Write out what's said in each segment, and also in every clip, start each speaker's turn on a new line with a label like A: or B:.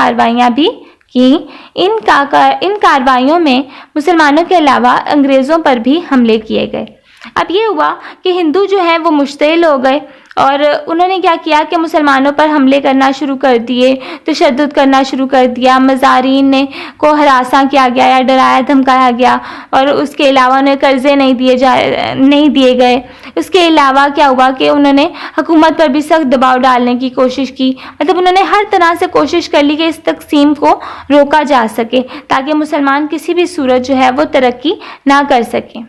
A: کارروائیاں بھی کی۔ ان کارروائیوں میں مسلمانوں کے علاوہ انگریزوں پر بھی حملے کیے گئے۔ اب یہ ہوا کہ ہندو جو ہیں وہ مشتعل ہو گئے اور انہوں نے کیا کیا کہ مسلمانوں پر حملے کرنا شروع کر دیے، تشدد کرنا شروع کر دیا، مزارین کو ہراساں کیا گیا یا ڈرایا دھمکایا گیا، اور اس کے علاوہ انہیں قرضے نہیں دیے گئے۔ اس کے علاوہ کیا ہوا کہ انہوں نے حکومت پر بھی سخت دباؤ ڈالنے کی کوشش کی، مطلب انہوں نے ہر طرح سے کوشش کر لی کہ اس تقسیم کو روکا جا سکے تاکہ مسلمان کسی بھی صورت جو ہے وہ ترقی نہ کر سکیں۔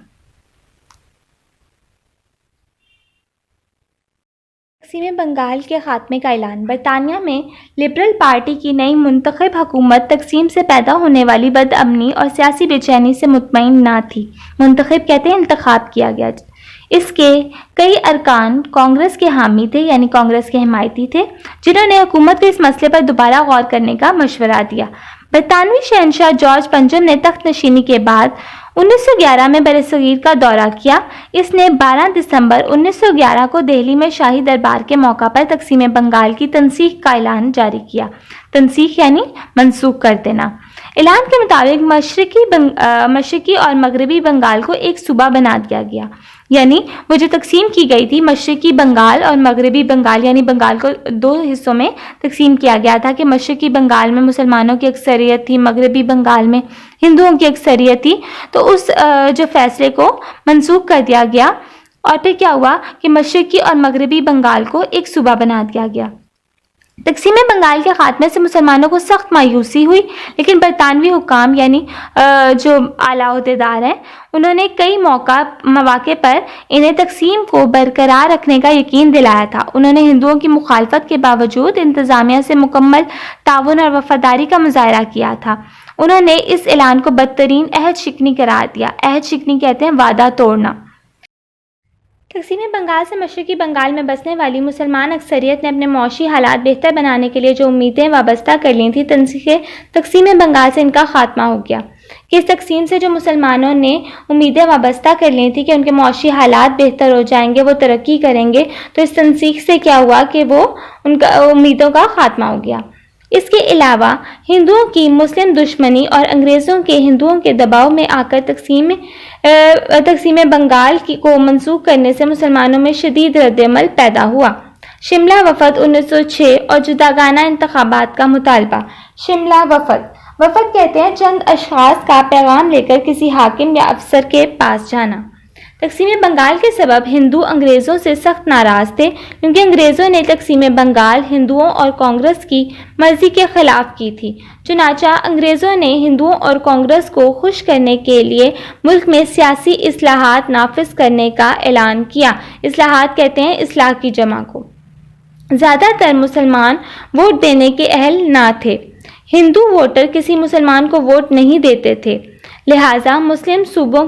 A: تقسیم بنگال کے خاتمے کا اعلان۔ برطانیہ میں لبرل پارٹی کی نئی منتخب حکومت تقسیم سے پیدا ہونے والی بدامنی اور سیاسی بے چینی سے مطمئن نہ تھی۔ منتخب کہتے ہیں انتخاب کیا گیا۔ اس کے کئی ارکان کانگریس کے حامی تھے، یعنی کانگریس کے حمایتی تھے، جنہوں نے حکومت کو اس مسئلے پر دوبارہ غور کرنے کا مشورہ دیا۔ برطانوی شہنشاہ جارج پنجم نے تخت نشینی کے بعد 1911 میں برصغیر کا دورہ کیا۔ اس نے 12 دسمبر 1911 کو دہلی میں شاہی دربار کے موقع پر تقسیم بنگال کی تنسیخ کا اعلان جاری کیا۔ تنسیخ یعنی منسوخ کر دینا۔ اعلان کے مطابق مشرقی اور مغربی بنگال کو ایک صوبہ بنا دیا گیا، یعنی وہ جو تقسیم کی گئی تھی مشرقی بنگال اور مغربی بنگال، یعنی بنگال کو دو حصوں میں تقسیم کیا گیا تھا کہ مشرقی بنگال میں مسلمانوں کی اکثریت تھی، مغربی بنگال میں ہندوؤں کی اکثریت تھی، تو اس جو فیصلے کو منسوخ کر دیا گیا، اور پھر کیا ہوا کہ مشرقی اور مغربی بنگال کو ایک صوبہ بنا دیا گیا۔ تقسیم بنگال کے خاتمے سے مسلمانوں کو سخت مایوسی ہوئی، لیکن برطانوی حکام یعنی جو اعلیٰ عہدیدار ہیں انہوں نے کئی مواقع پر انہیں تقسیم کو برقرار رکھنے کا یقین دلایا تھا۔ انہوں نے ہندوؤں کی مخالفت کے باوجود انتظامیہ سے مکمل تعاون اور وفاداری کا مظاہرہ کیا تھا۔ انہوں نے اس اعلان کو بدترین عہد شکنی قرار دیا۔ عہد شکنی کہتے ہیں وعدہ توڑنا۔ تقسیم بنگال سے مشرقی بنگال میں بسنے والی مسلمان اکثریت نے اپنے معاشی حالات بہتر بنانے کے لیے جو امیدیں وابستہ کر لی تھیں، تقسیم بنگال سے ان کا خاتمہ ہو گیا۔ کہ اس تقسیم سے جو مسلمانوں نے امیدیں وابستہ کر لی تھیں کہ ان کے معاشی حالات بہتر ہو جائیں گے، وہ ترقی کریں گے، تو اس تنسیخ سے کیا ہوا کہ وہ ان کا امیدوں کا خاتمہ ہو گیا۔ اس کے علاوہ ہندوؤں کی مسلم دشمنی اور انگریزوں کے ہندوؤں کے دباؤ میں آ کر تقسیم بنگال کو منسوخ کرنے سے مسلمانوں میں شدید رد عمل پیدا ہوا۔ شملہ وفد 1906 اور جداگانہ انتخابات کا مطالبہ۔ شملہ وفد کہتے ہیں چند اشخاص کا پیغام لے کر کسی حاکم یا افسر کے پاس جانا۔ تقسیم بنگال کے سبب ہندو انگریزوں سے سخت ناراض تھے، کیونکہ انگریزوں نے تقسیم بنگال ہندوؤں اور کانگریس کی مرضی کے خلاف کی تھی۔ چنانچہ انگریزوں نے ہندوؤں اور کانگریس کو خوش کرنے کے لیے ملک میں سیاسی اصلاحات نافذ کرنے کا اعلان کیا۔ اصلاحات کہتے ہیں اصلاح کی جمع کو۔ زیادہ تر مسلمان ووٹ دینے کے اہل نہ تھے۔ ہندو ووٹر کسی مسلمان کو ووٹ نہیں دیتے تھے، لہٰذا مسلم صوبوں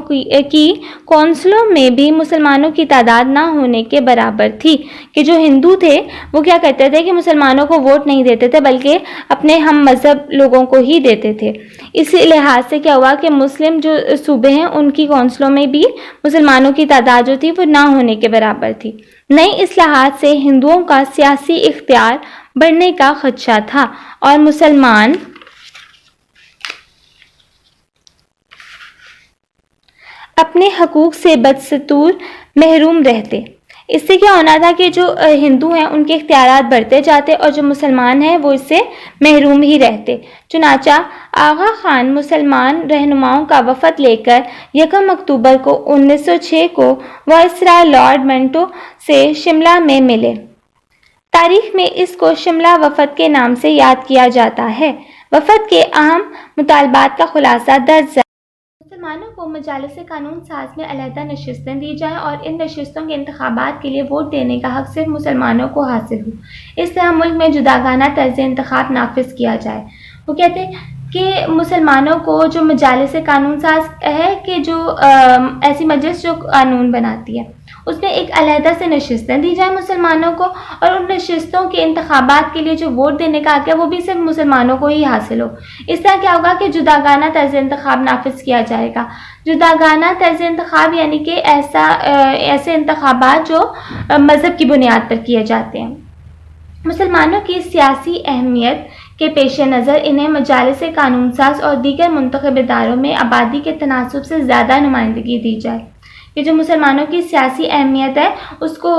A: کی کونسلوں میں بھی مسلمانوں کی تعداد نہ ہونے کے برابر تھی کہ جو ہندو تھے وہ کیا کرتے تھے کہ مسلمانوں کو ووٹ نہیں دیتے تھے بلکہ اپنے ہم مذہب لوگوں کو ہی دیتے تھے۔ اس لحاظ سے کیا ہوا کہ مسلم جو صوبے ہیں ان کی کونسلوں میں بھی مسلمانوں کی تعداد جو تھی وہ نہ ہونے کے برابر تھی۔ نئی اصلاحات سے ہندوؤں کا سیاسی اختیار بڑھنے کا خدشہ تھا اور مسلمان اپنے حقوق سے بدستور محروم رہتے۔ اس سے کیا ہونا تھا کہ جو ہندو ہیں ان کے اختیارات بڑھتے جاتے اور جو مسلمان ہیں وہ اس سے محروم ہی رہتے۔ چنانچہ آغا خان مسلمان رہنماؤں کا وفد لے کر 1 اکتوبر 1906 کو وائسرائے لارڈ منٹو سے شملہ میں ملے۔ تاریخ میں اس کو شملہ وفد کے نام سے یاد کیا جاتا ہے۔ وفد کے اہم مطالبات کا خلاصہ درج ہے۔ مسلمانوں کو مجالس قانون ساز میں علیحدہ نشستیں دی جائیں اور ان نشستوں کے انتخابات کے لیے ووٹ دینے کا حق صرف مسلمانوں کو حاصل ہو۔ اس طرح ملک میں جداگانہ طرز انتخاب نافذ کیا جائے۔ وہ کہتے ہیں کہ مسلمانوں کو جو مجالس قانون ساز ہے کہ جو ایسی مجلس جو قانون بناتی ہے اس میں ایک علیحدہ سے نشستیں دی جائیں مسلمانوں کو، اور ان نشستوں کے انتخابات کے لیے جو ووٹ دینے کا حق ہے وہ بھی صرف مسلمانوں کو ہی حاصل ہو۔ اس طرح کیا ہوگا کہ جداگانہ طرز انتخاب نافذ کیا جائے گا۔ جداگانہ طرز انتخاب یعنی کہ ایسے انتخابات جو مذہب کی بنیاد پر کیے جاتے ہیں۔ مسلمانوں کی سیاسی اہمیت کے پیش نظر انہیں مجالس قانون ساز اور دیگر منتخب اداروں میں آبادی کے تناسب سے زیادہ نمائندگی دی جائے۔ یہ جو مسلمانوں کی سیاسی اہمیت ہے اس کو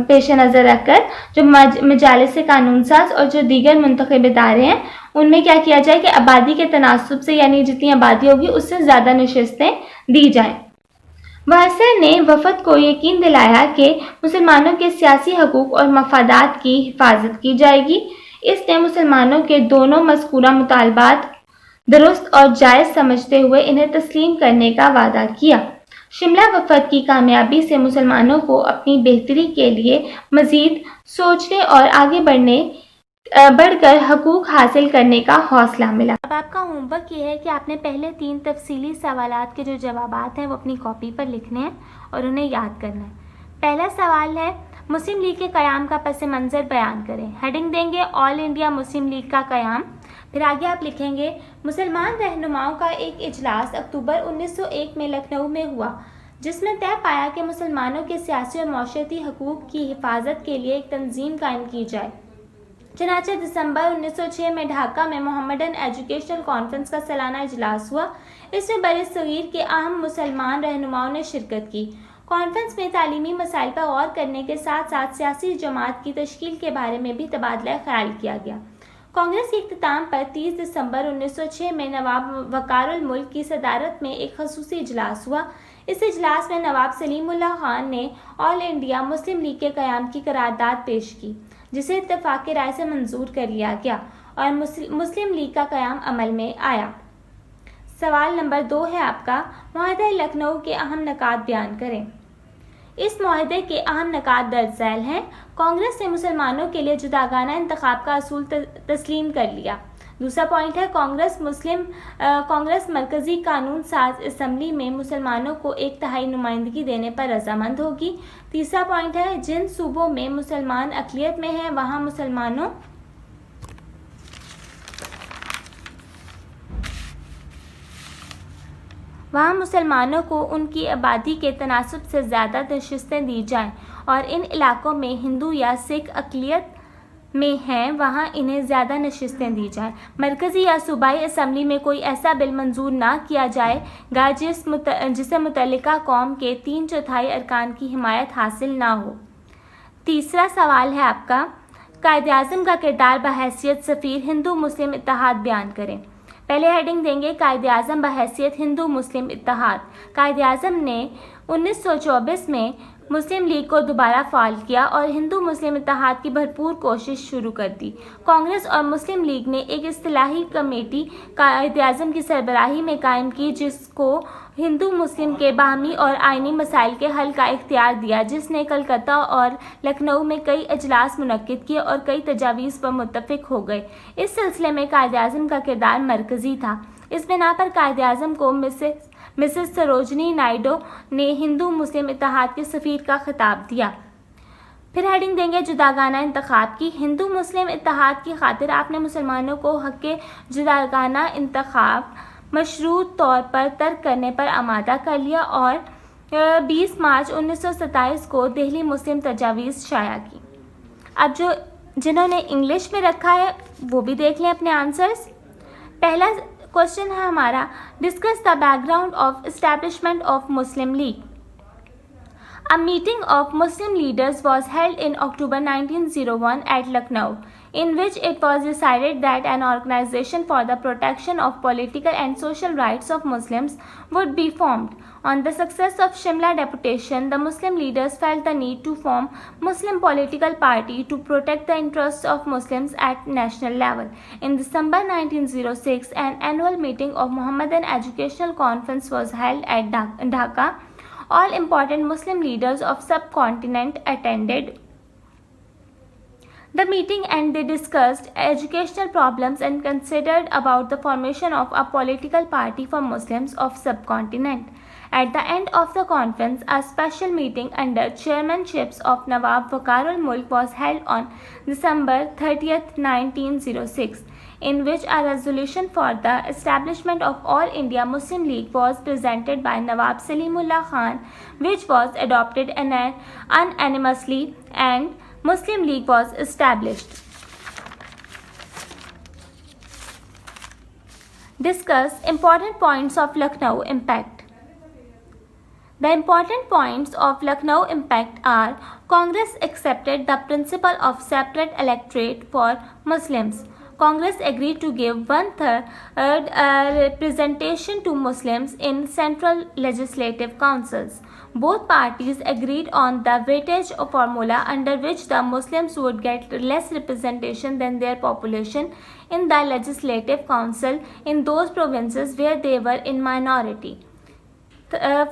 A: پیش نظر رکھ کر جو مجالس قانون ساز اور جو دیگر منتخب ادارے ہیں ان میں کیا کیا جائے کہ آبادی کے تناسب سے یعنی جتنی آبادی ہوگی اس سے زیادہ نشستیں دی جائیں۔ وائسرائے نے وفد کو یقین دلایا کہ مسلمانوں کے سیاسی حقوق اور مفادات کی حفاظت کی جائے گی۔ اس نے مسلمانوں کے دونوں مذکورہ مطالبات درست اور جائز سمجھتے ہوئے انہیں تسلیم کرنے کا وعدہ کیا۔ شملہ وفد کی کامیابی سے مسلمانوں کو اپنی بہتری کے لیے مزید سوچنے اور آگے بڑھ کر حقوق حاصل کرنے کا حوصلہ ملا۔ اب آپ کا ہوم ورک یہ ہے کہ آپ نے پہلے 3 تفصیلی سوالات کے جو جوابات ہیں وہ اپنی کاپی پر لکھنے ہیں اور انہیں یاد کرنا ہے۔ پہلا سوال ہے مسلم لیگ کے قیام کا پس منظر بیان کریں۔ ہیڈنگ دیں گے آل انڈیا مسلم لیگ کا قیام۔ پھر آگے آپ لکھیں گے مسلمان رہنماؤں کا ایک اجلاس اکتوبر 1901 میں لکھنؤ میں ہوا جس میں طے پایا کہ مسلمانوں کے سیاسی اور معاشرتی حقوق کی حفاظت کے لیے ایک تنظیم قائم کی جائے۔ چنانچہ دسمبر 1906 میں ڈھاکہ میں محمدن ایجوکیشنل کانفرنس کا سالانہ اجلاس ہوا۔ اس میں بر صغیر کے اہم مسلمان رہنماؤں نے شرکت کی۔ کانفرنس میں تعلیمی مسائل پر غور کرنے کے ساتھ ساتھ سیاسی جماعت کی تشکیل کے بارے میں بھی تبادلہ خیال کیا گیا۔ کانگریس کے اختتام پر 30 دسمبر 1906 میں نواب وقار الملک کی صدارت میں ایک خصوصی اجلاس ہوا۔ اس اجلاس میں نواب سلیم اللہ خان نے آل انڈیا مسلم لیگ کے قیام کی قرارداد پیش کی جسے اتفاق رائے سے منظور کر لیا گیا اور مسلم لیگ کا قیام عمل میں آیا۔ سوال نمبر 2 ہے آپ کا معاہدہ لکھنؤ کے اہم نکات بیان کریں۔ اس معاہدے کے اہم نکات درج ذیل ہیں۔ کانگریس نے مسلمانوں کے لیے جداگانہ انتخاب کا اصول تسلیم کر لیا۔ دوسرا پوائنٹ ہے کانگریس مرکزی قانون ساز اسمبلی میں مسلمانوں کو 1/3 نمائندگی دینے پر رضامند ہوگی۔ تیسرا پوائنٹ ہے جن صوبوں میں مسلمان اقلیت میں ہیں وہاں مسلمانوں کو ان کی آبادی کے تناسب سے زیادہ نشستیں دی جائیں اور ان علاقوں میں ہندو یا سکھ اقلیت میں ہیں وہاں انہیں زیادہ نشستیں دی جائیں۔ مرکزی یا صوبائی اسمبلی میں کوئی ایسا بل منظور نہ کیا جائے گا جسے متعلقہ قوم کے 3/4 ارکان کی حمایت حاصل نہ ہو۔ تیسرا سوال ہے آپ کا قائد اعظم کا کردار بحیثیت سفیر ہندو مسلم اتحاد بیان کریں۔ پہلے ہیڈنگ دیں گے قائد اعظم بحیثیت ہندو مسلم اتحاد۔ قائد اعظم نے 1924 میں مسلم لیگ کو دوبارہ فعال کیا اور ہندو مسلم اتحاد کی بھرپور کوشش شروع کر دی۔ کانگریس اور مسلم لیگ نے ایک اصلاحی کمیٹی قائد اعظم کی سربراہی میں قائم کی جس کو ہندو مسلم کے باہمی اور آئینی مسائل کے حل کا اختیار دیا، جس نے کلکتہ اور لکھنؤ میں کئی اجلاس منعقد کیے اور کئی تجاویز پر متفق ہو گئے۔ اس سلسلے میں قائد اعظم کا کردار مرکزی تھا۔ اس بنا پر قائد اعظم کو مسز سروجنی نائیڈو نے ہندو مسلم اتحاد کے سفیر کا خطاب دیا۔ پھر ہیڈنگ دیں گے جداگانہ انتخاب کی۔ ہندو مسلم اتحاد کی خاطر آپ نے مسلمانوں کو حق جداگانہ انتخاب مشروط طور پر ترک کرنے پر آمادہ کر لیا اور 20 مارچ 1927 کو دہلی مسلم تجاویز شائع کی۔ اب جنہوں نے انگلش میں رکھا ہے وہ بھی دیکھ لیں اپنے آنسرز۔ پہلا کوشچن ہے ہمارا discuss the back ground of establishment of Muslim league. A meeting of Muslim leaders was held in October 1901 at Lucknow, in which it was decided that an organization for the protection of political and social rights of Muslims would be formed. On the success of Shimla deputation, the Muslim leaders felt the need to form Muslim political party to protect the interests of Muslims at national level. In December 1906, an annual meeting of Mohammedan Educational Conference was held at Dhaka. All important Muslim leaders of subcontinent attended the meeting and they discussed educational problems and considered about the formation of a political party for Muslims of subcontinent. At the end of the conference, a special meeting under chairmanships of Nawab Waqar al-Mulk was held on December 30th, 1906. In which a resolution for the establishment of All India Muslim League was presented by Nawab Salimullah Khan, which was adopted unanimously and Muslim League was established. Discuss important points of Lucknow Impact. The important points of Lucknow Impact are: Congress accepted the principle of separate electorate for Muslims. Congress agreed to give one-third representation to Muslims in central legislative councils. Both parties agreed on the weightage formula under which the Muslims would get less representation than their population in the legislative council in those provinces where they were in minority.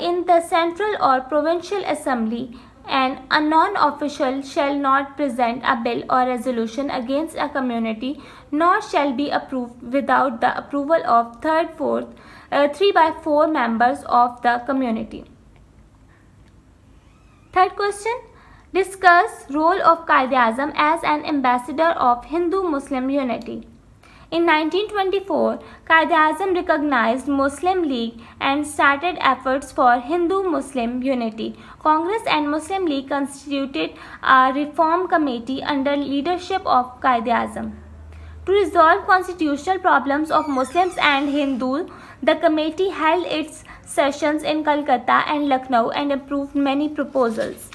A: in the central or provincial assembly, and a non-official shall not present a bill or resolution against a community, nor shall be approved without the approval of 3/4 members of the community. Third question, discuss role of Quaid-e-Azam as an ambassador of Hindu-Muslim unity. In 1924, Quaid-e-Azam recognized Muslim League and started efforts for Hindu-Muslim unity. Congress and Muslim League constituted a reform committee under leadership of Quaid-e-Azam. To resolve constitutional problems of Muslims and Hindus, the committee held its sessions in Calcutta and Lucknow and approved many proposals.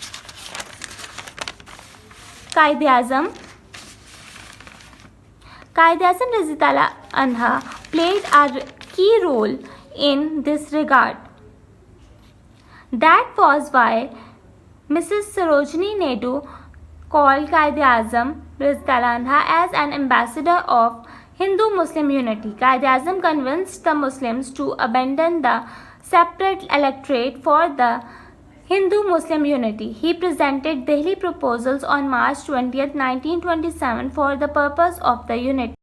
A: Quaid-e-Azam Raziyallah Anha played a key role in this regard. That was why Mrs. Sarojini Naidu called Quaid-e-Azam Raziyallah Anha as an ambassador of Hindu-Muslim unity. Quaid-e-Azam convinced the Muslims to abandon the separate electorate for the Hindu-Muslim unity. He presented Delhi proposals on March 20, 1927 for the purpose of the unity.